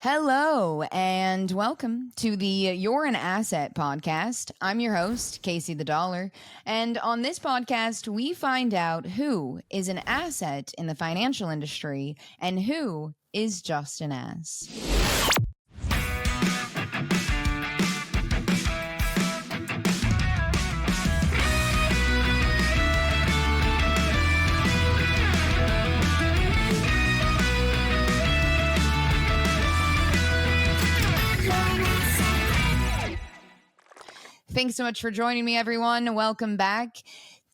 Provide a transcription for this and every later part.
Hello and welcome to the You're an Asset podcast. I'm your host, Casey the Dollar. And on this podcast, we find out who is an asset in the financial industry and who is just an ass. Thanks so much for joining me, everyone. Welcome back.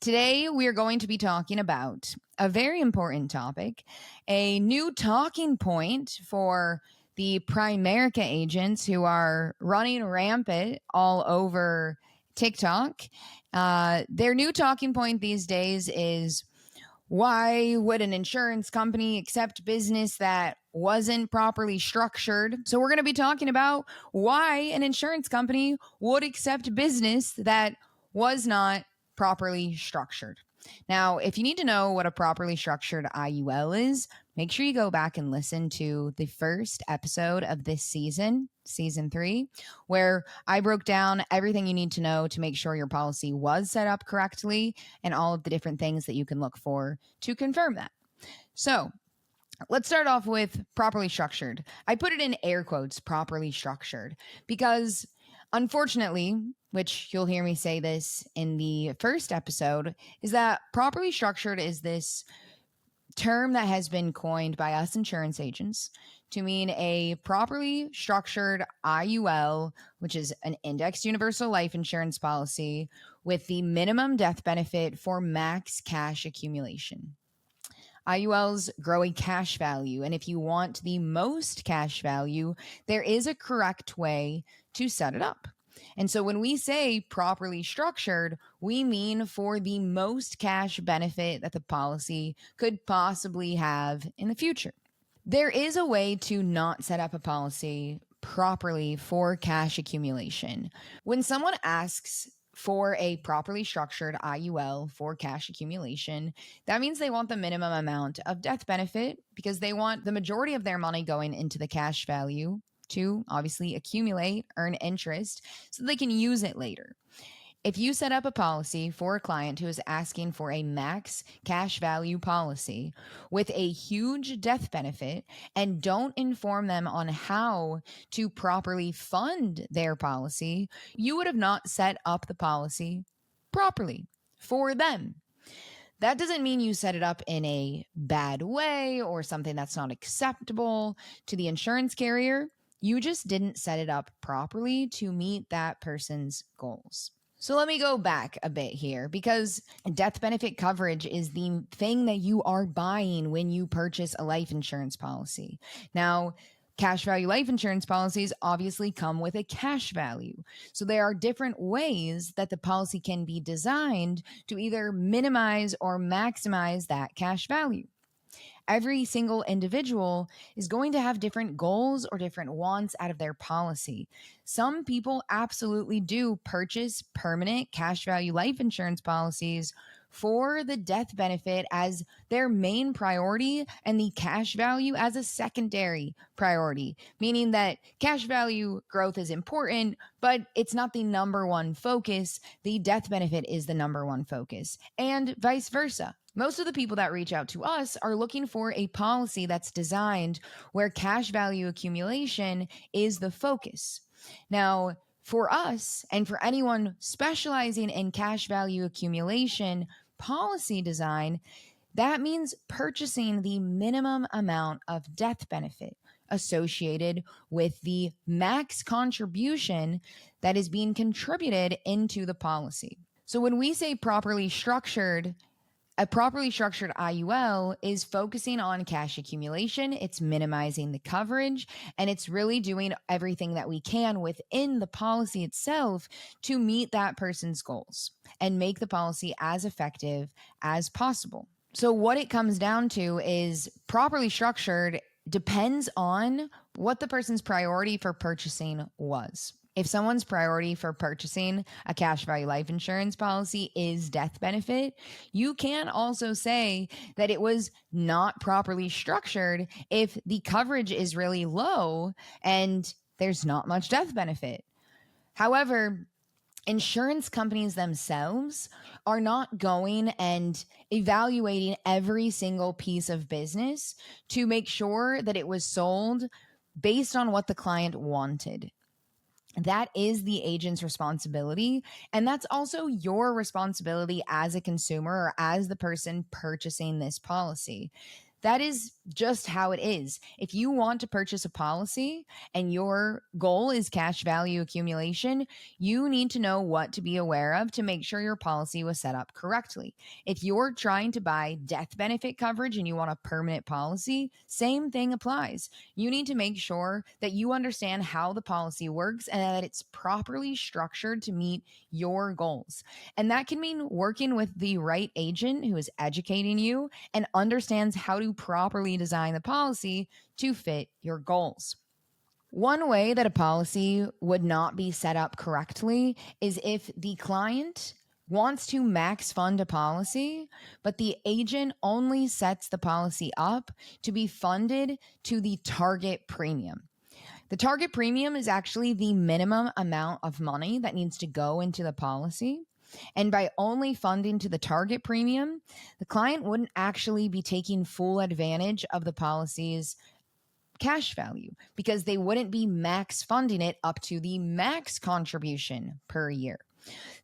Today, we are going to be talking about a very important topic, a new talking point for the Primerica agents who are running rampant all over TikTok. Their new talking point these days is, why would an insurance company accept business that wasn't properly structured? So we're going to be talking about why an insurance company would accept business that was not properly structured. Now, if you need to know what a properly structured IUL is, make sure you go back and listen to the first episode of this season, season 3, where I broke down everything you need to know to make sure your policy was set up correctly and all of the different things that you can look for to confirm that. So let's start off with properly structured. I put it in air quotes, properly structured, because unfortunately, which you'll hear me say this in the first episode, is that properly structured is this term that has been coined by us insurance agents to mean a properly structured IUL, which is an indexed universal life insurance policy with the minimum death benefit for max cash accumulation. IULs grow a cash value, and if you want the most cash value, there is a correct way to set it up. And so when we say properly structured, we mean for the most cash benefit that the policy could possibly have in the future. There is a way to not set up a policy properly for cash accumulation. When someone asks for a properly structured IUL for cash accumulation, that means they want the minimum amount of death benefit because they want the majority of their money going into the cash value to obviously accumulate, earn interest, so they can use it later. If you set up a policy for a client who is asking for a max cash value policy with a huge death benefit and don't inform them on how to properly fund their policy, you would have not set up the policy properly for them. That doesn't mean you set it up in a bad way or something that's not acceptable to the insurance carrier. You just didn't set it up properly to meet that person's goals. So let me go back a bit here, because death benefit coverage is the thing that you are buying when you purchase a life insurance policy. Now, cash value life insurance policies obviously come with a cash value. So there are different ways that the policy can be designed to either minimize or maximize that cash value. Every single individual is going to have different goals or different wants out of their policy. Some people absolutely do purchase permanent cash value life insurance policies for the death benefit as their main priority and the cash value as a secondary priority, meaning that cash value growth is important, but it's not the number one focus. The death benefit is the number one focus, and vice versa. Most of the people that reach out to us are looking for a policy that's designed where cash value accumulation is the focus. Now, for us and for anyone specializing in cash value accumulation policy design, that means purchasing the minimum amount of death benefit associated with the max contribution that is being contributed into the policy. So when we say properly structured, a properly structured IUL is focusing on cash accumulation, it's minimizing the coverage, and it's really doing everything that we can within the policy itself to meet that person's goals and make the policy as effective as possible. So what it comes down to is properly structured depends on what the person's priority for purchasing was. If someone's priority for purchasing a cash value life insurance policy is death benefit, you can also say that it was not properly structured if the coverage is really low and there's not much death benefit. However, insurance companies themselves are not going and evaluating every single piece of business to make sure that it was sold based on what the client wanted. That is the agent's responsibility. And that's also your responsibility as a consumer or as the person purchasing this policy. That is just how it is. If you want to purchase a policy and your goal is cash value accumulation, you need to know what to be aware of to make sure your policy was set up correctly. If you're trying to buy death benefit coverage and you want a permanent policy, same thing applies. You need to make sure that you understand how the policy works and that it's properly structured to meet your goals. And that can mean working with the right agent who is educating you and understands how to properly design the policy to fit your goals. One way that a policy would not be set up correctly is if the client wants to max fund a policy, but the agent only sets the policy up to be funded to the target premium. The target premium is actually the minimum amount of money that needs to go into the policy. And by only funding to the target premium, the client wouldn't actually be taking full advantage of the policy's cash value because they wouldn't be max funding it up to the max contribution per year.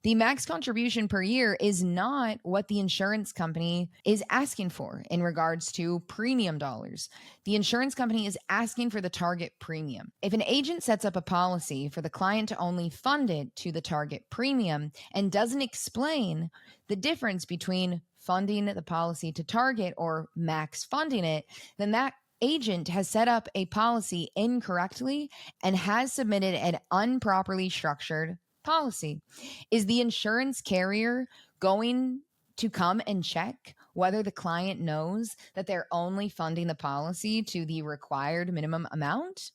The max contribution per year is not what the insurance company is asking for in regards to premium dollars. The insurance company is asking for the target premium. If an agent sets up a policy for the client to only fund it to the target premium and doesn't explain the difference between funding the policy to target or max funding it, then that agent has set up a policy incorrectly and has submitted an improperly structured policy. Is the insurance carrier going to come and check whether the client knows that they're only funding the policy to the required minimum amount?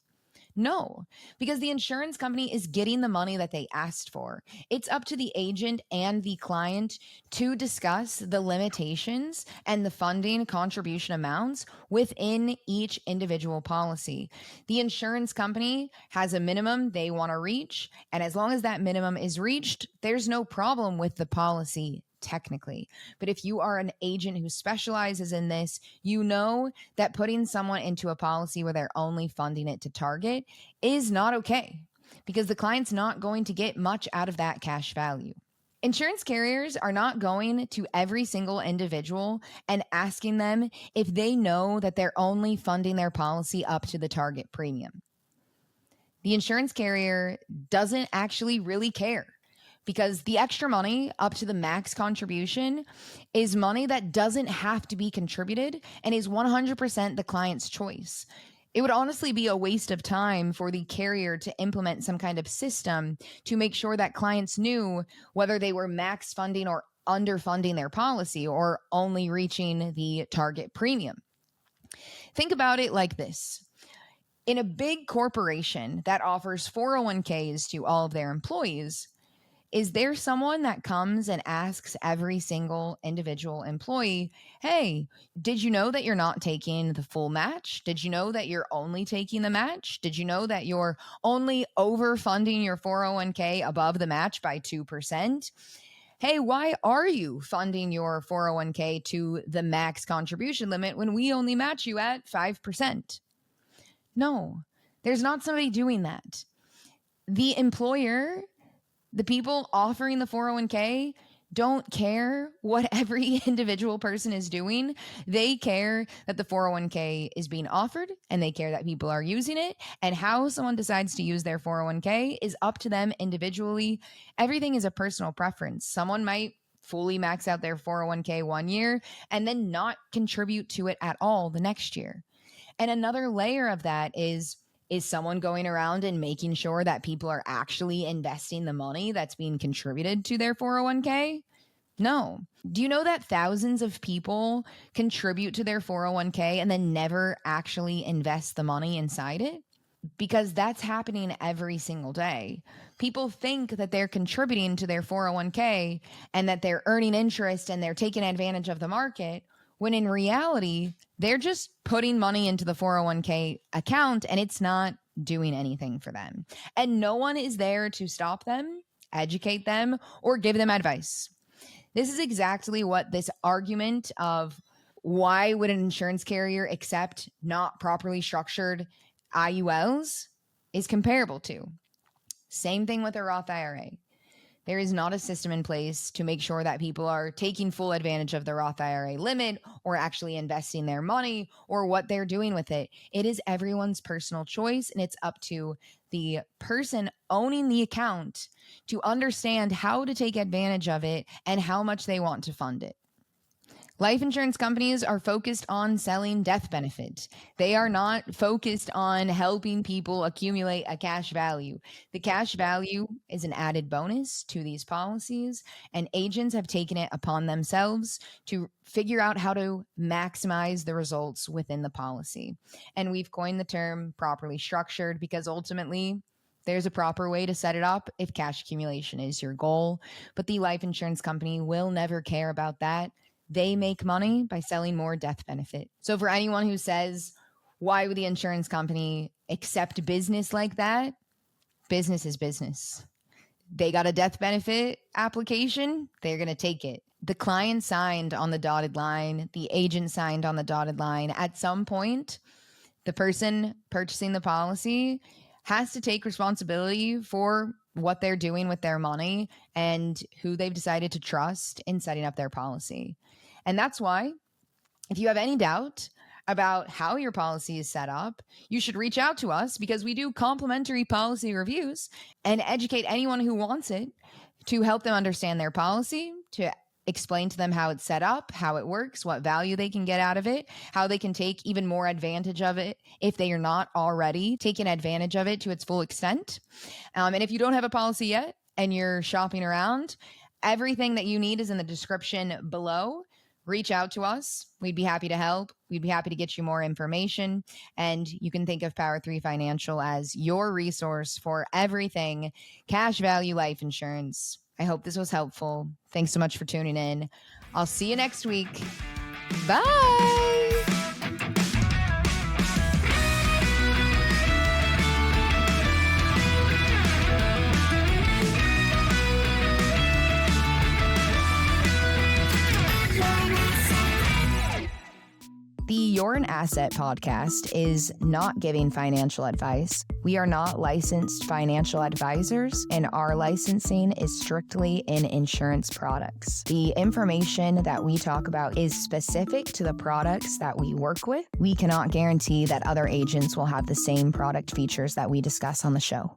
No, because the insurance company is getting the money that they asked for. It's up to the agent and the client to discuss the limitations and the funding contribution amounts within each individual policy. The insurance company has a minimum they want to reach, and as long as that minimum is reached, there's no problem with the policy technically. But if you are an agent who specializes in this, you know that putting someone into a policy where they're only funding it to target is not okay because the client's not going to get much out of that cash value. Insurance carriers are not going to every single individual and asking them if they know that they're only funding their policy up to the target premium. The insurance carrier doesn't actually really care, because the extra money up to the max contribution is money that doesn't have to be contributed and is 100% the client's choice. It would honestly be a waste of time for the carrier to implement some kind of system to make sure that clients knew whether they were max funding or underfunding their policy or only reaching the target premium. Think about it like this. In a big corporation that offers 401ks to all of their employees, is there someone that comes and asks every single individual employee, hey, did you know that you're not taking the full match? Did you know that you're only taking the match? Did you know that you're only overfunding your 401k above the match by 2%? Hey, why are you funding your 401k to the max contribution limit when we only match you at 5%? No, there's not somebody doing that. The employer, the people offering the 401k, don't care what every individual person is doing. They care that the 401k is being offered and they care that people are using it, and how someone decides to use their 401k is up to them individually. Everything is a personal preference. Someone might fully max out their 401k one year and then not contribute to it at all the next year. And another layer of that is someone going around and making sure that people are actually investing the money that's being contributed to their 401k? No. Do you know that thousands of people contribute to their 401k and then never actually invest the money inside it? because that's happening every single day. People think that they're contributing to their 401k and that they're earning interest and they're taking advantage of the market, when in reality, they're just putting money into the 401k account and it's not doing anything for them. And no one is there to stop them, educate them, or give them advice. This is exactly what this argument of why would an insurance carrier accept not properly structured IULs is comparable to. Same thing with a Roth IRA. There is not a system in place to make sure that people are taking full advantage of the Roth IRA limit or actually investing their money or what they're doing with it. It is everyone's personal choice, and it's up to the person owning the account to understand how to take advantage of it and how much they want to fund it. Life insurance companies are focused on selling death benefit. They are not focused on helping people accumulate a cash value. The cash value is an added bonus to these policies, and agents have taken it upon themselves to figure out how to maximize the results within the policy. And we've coined the term properly structured because ultimately there's a proper way to set it up if cash accumulation is your goal, but the life insurance company will never care about that. They make money by selling more death benefit. So for anyone who says, why would the insurance company accept business like that? Business is business. They got a death benefit application, they're going to take it. The client signed on the dotted line, the agent signed on the dotted line. At some point, the person purchasing the policy has to take responsibility for what they're doing with their money and who they've decided to trust in setting up their policy. And that's why, if you have any doubt about how your policy is set up, you should reach out to us because we do complimentary policy reviews and educate anyone who wants it to help them understand their policy, to explain to them how it's set up, how it works, what value they can get out of it, how they can take even more advantage of it if they are not already taking advantage of it to its full extent. And if you don't have a policy yet and you're shopping around, everything that you need is in the description below. Reach out to us. We'd be happy to help. We'd be happy to get you more information. And you can think of Power 3 Financial as your resource for everything cash value life insurance. I hope this was helpful. Thanks so much for tuning in. I'll see you next week. Bye. The You're an Asset podcast is not giving financial advice. We are not licensed financial advisors, and our licensing is strictly in insurance products. The information that we talk about is specific to the products that we work with. We cannot guarantee that other agents will have the same product features that we discuss on the show.